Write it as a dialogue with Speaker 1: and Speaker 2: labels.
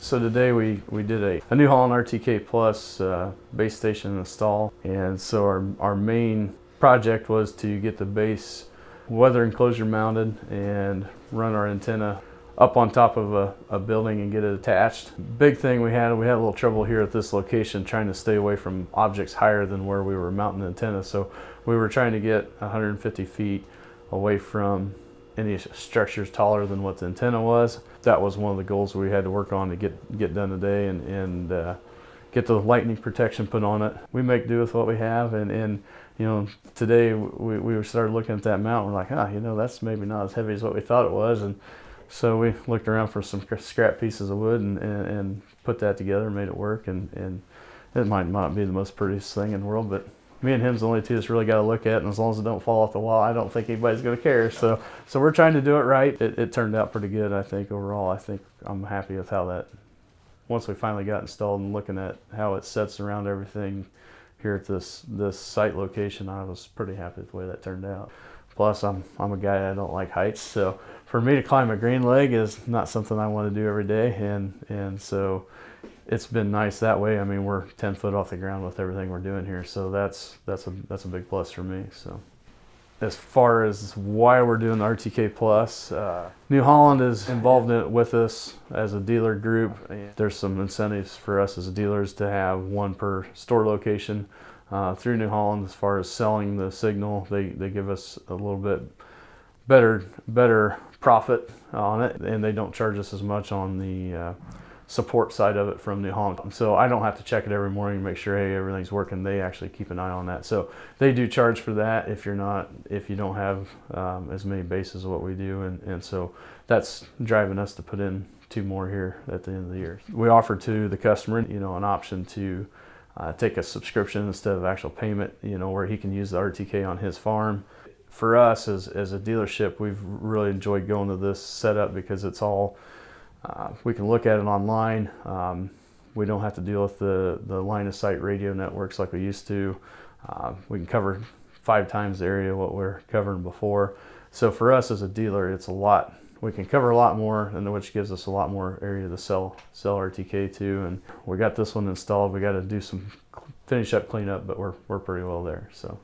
Speaker 1: So today we did a New Holland RTK Plus base station install, and so our main project was to get the base weather enclosure mounted and run our antenna up on top of a building and get it attached. Big thing we had a little trouble here at this location trying to stay away from objects higher than where we were mounting the antenna. So we were trying to get 150 feet away from any structures taller than what the antenna was. That was one of the goals we had to work on to get done today, and get the lightning protection put on it. We make do with what we have, and you know, today we started looking at that mount. We're like, you know, that's maybe not as heavy as what we thought it was, and so we looked around for some scrap pieces of wood and put that together, made it work, and it might not be the most prettiest thing in the world, but me and him's the only two that's really got to look at, and as long as it don't fall off the wall, I don't think anybody's going to care. So we're trying to do it right. It turned out pretty good, I think, overall. I think I'm happy with how that, once we finally got installed and looking at how it sets around everything here at this site location, I was pretty happy with the way that turned out. Plus, I'm a guy, I don't like heights, so for me to climb a green leg is not something I want to do every day, and so it's been nice that way. I mean, we're 10 foot off the ground with everything we're doing here, so that's a big plus for me. So as far as why we're doing the RTK Plus, New Holland is involved in it with us as a dealer group. There's some incentives for us as dealers to have one per store location through New Holland. As far as selling the signal, they give us a little bit better profit on it, and they don't charge us as much on the support side of it from New Holland. So I don't have to check it every morning to make sure, hey, everything's working. They actually keep an eye on that. So they do charge for that if you don't have as many bases of what we do, and so that's driving us to put in 2 more here at the end of the year. We offer to the customer, you know, an option to take a subscription instead of actual payment, you know, where he can use the RTK on his farm. For us as a dealership, we've really enjoyed going to this setup because it's all, we can look at it online. We don't have to deal with the line of sight radio networks like we used to. We can cover 5 times the area what we're covering before. So for us as a dealer, it's a lot. We can cover a lot more, and which gives us a lot more area to sell RTK to. And we got this one installed. We got to do some finish up cleanup, but we're pretty well there. So.